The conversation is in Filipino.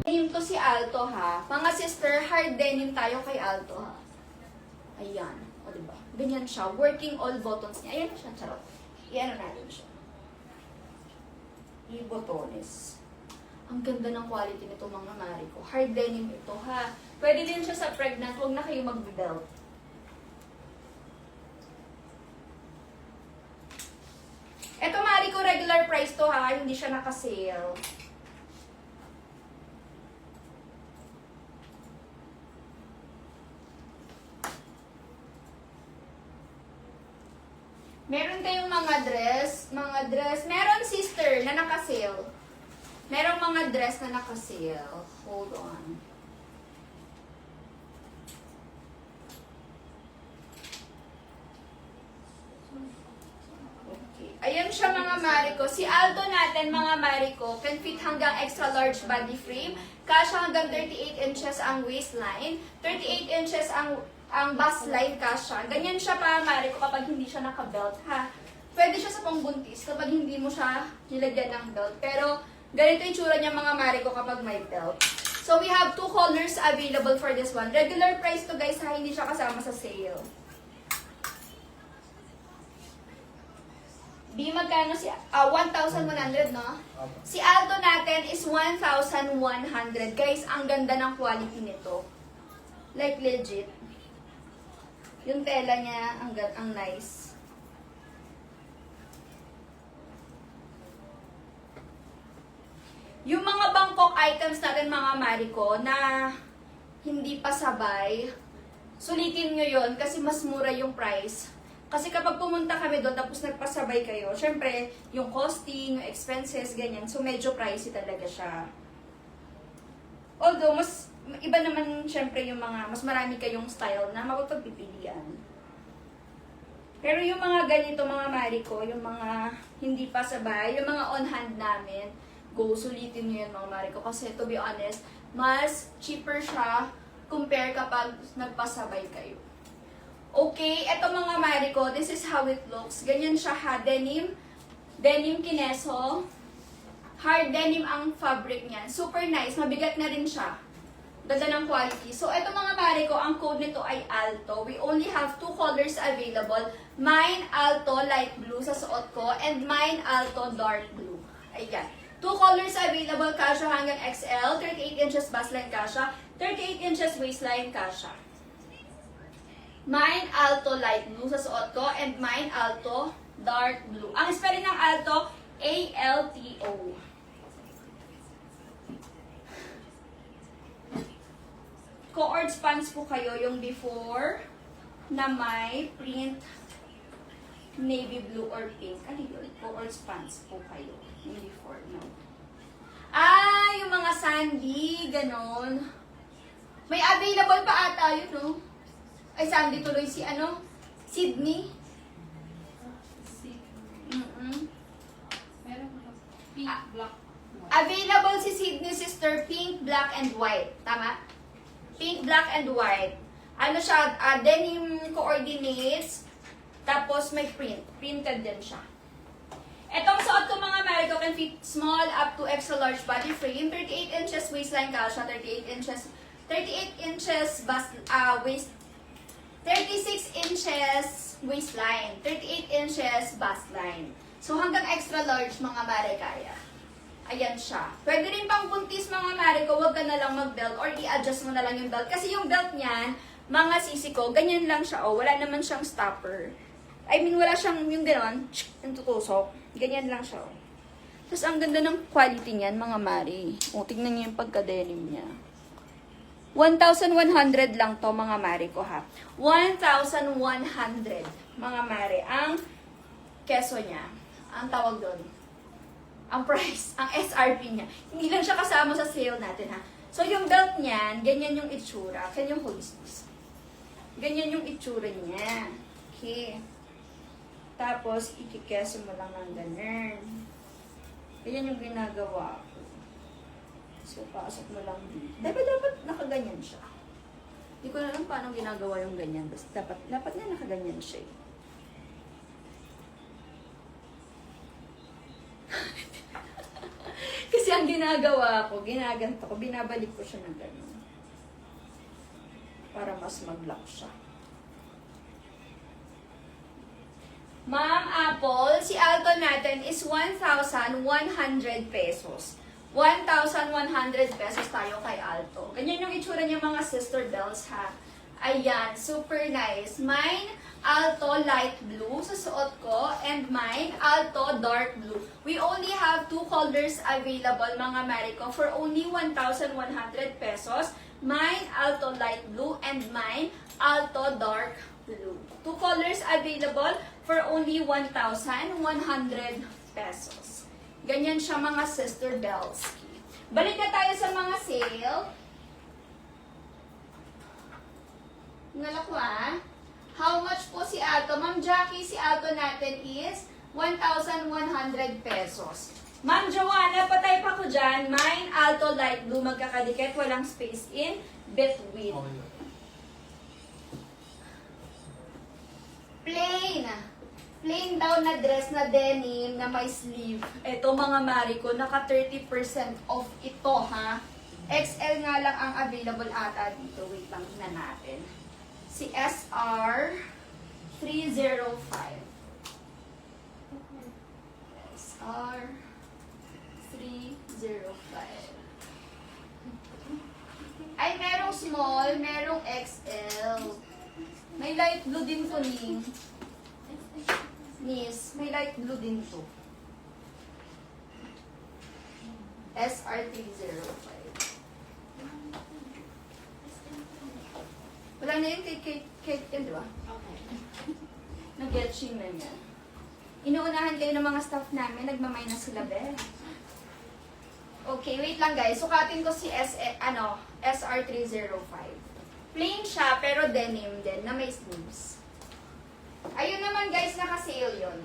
Denim to si Alto ha. Mga sister, hard denim tayo kay Alto ha. Ayan. O diba? Ganyan siya. Working all buttons niya. Ayan siya. Charot. Iyan natin siya. I-botones. Ang ganda ng quality nito mga mari ko. Hard denim ito ha. Pwede din siya sa pregnant. Huwag na kayo mag-belt. Ito mari ko regular price to ha. Hindi siya naka-sale. Meron kayong mga dress. Meron sister na naka-sale. Merong mga dress na naka-sale. Hold on. Okay. Ayan siya mga Mariko. Si Aldo natin mga Mariko can fit hanggang extra large body frame. Kasya hanggang 38 inches ang waistline. 38 inches ang bust line kasya. Ganyan siya pa Mariko kapag hindi siya naka-belt ha. Pwede siya sa pangbuntis kapag hindi mo siya nilagyan ng belt. Pero ganito yung tsura niya mga Mariko kapag may belt. So we have 2 colors available for this one. Regular price to guys ha, hindi siya kasama sa sale. B magkano si 1,100 no? Si Aldo natin is 1,100. Guys, ang ganda ng quality nito. Like legit. Yung tela niya, ang nice. Yung mga Bangkok items natin mga Mariko na hindi pa sabay, sulitin nyo yon kasi mas mura yung price. Kasi kapag pumunta kami doon tapos nagpasabay kayo, syempre yung costing, yung expenses, ganyan. So medyo pricey talaga siya. Although, mas iba naman syempre yung mga, mas marami kayong style na mapagpipilian. Pero yung mga ganito mga Mariko, yung mga hindi pa sabay, yung mga on hand namin, go, sulitin nyo yan mga Mariko. Kasi to be honest, mas cheaper siya compare kapag nagpasabay kayo. Okay, eto mga Mariko, this is how it looks. Ganyan siya ha, denim kineso. Hard denim ang fabric niyan. Super nice, mabigat na rin siya. Ganda ng quality. So, eto mga Mariko, ang code nito ay Alto. We only have 2 colors available. Mine, Alto, light blue sa suot ko. And mine, Alto, dark blue. Ayan. 2 colors available, kasha hanggang XL. 38 inches bustline kasha. 38 inches waistline kasha. Mine, Alto, light blue sa suot ko. And mine, Alto, dark blue. Ang spelling ng Alto, A-L-T-O. Co-ords pants po kayo yung before na may print navy blue or pink. Ano yun? Co-ords pants po kayo yung before. No? Yung mga sandy, ganon. May available pa ata yun, no? Ay, sandy tuloy si ano? Sydney. Meron pa pink, black, white. Available si Sydney sister, pink, black, and white. Tama? Pink, black, and white. Ano siya, denim coordinates. Tapos may print. Printed din siya. Etong suot ko mga Mariko can fit small up to extra large body frame. 38 inches waistline kasha. 38 inches waist. 36 inches waistline. 38 inches bust line. So hanggang extra large mga Marikaya. Ayan siya. Pwede rin pang buntis mga Mariko, huwag ka na lang mag-belt or i-adjust mo na lang yung belt. Kasi yung belt niyan, mga sisi ko, ganyan lang siya. Oh, wala naman siyang stopper. I mean, wala siyang yung gano'n, yung tutusok. Ganyan lang siya. Oh. Tapos ang ganda ng quality niyan, mga Mari. O, tignan niyo yung pagka-denim niya. 1,100 lang to mga Mariko ha. 1,100 mga Mari. Ang keso niya. Ang tawag doon. Ang price, ang SRP niya. Hindi lang siya kasama sa sale natin ha. So yung belt niyan, ganyan yung itsura. Can you hold this? Ganyan yung itsura niya. Okay. Tapos, ikikeso mo lang ng ganyan. Ganyan yung ginagawa ko. So, pasok mo lang dito. Dapat nakaganyan siya. Hindi ko na alam paano ginagawa yung ganyan. Basta dapat nga nakaganyan siya eh. Kasi ang ginagawa ko, ginaganto ko, binabalik ko siya ng ganun. Para mas mag-lock siya. Ma'am Apple, si Alto natin is 1,100 pesos. 1,100 pesos tayo kay Alto. Ganyan yung itsura niya mga sister bells ha. Ayan, super nice. Mine, Alto light blue sa suot ko. And mine, Alto dark blue. We only have 2 colors available mga Marico for only 1,100 pesos. Mine, Alto light blue. And mine, Alto dark blue. 2 colors available for only 1,100 pesos. Ganyan siya mga sister bells. Balik na tayo sa mga sale. Ngalak ko ah. How much po si Alto? Ma'am Jackie, si Alto natin is 1,100 pesos. Ma'am Joanna, patay pa ko dyan. Mine, Alto light blue, magkakadikit, walang space in between. Plain daw na dress na denim na may sleeve. Ito mga Marico, naka 30% off ito ha. XL nga lang ang available ata dito. Wait lang na natin. Si SR 305. SR 305. Ay, merong small, merong XL. May light blue din to, Nis, may light blue din to. SR305. Wala na yun kay di ba? Okay. Nag-getching na niya. Inuunahan kayo ng mga staff namin, nagmamay na sila, be. Okay, wait lang guys. Sukatin ko si SR305. Plain siya, pero denim din, na may sleeves. Ayun naman guys, naka-sale yun.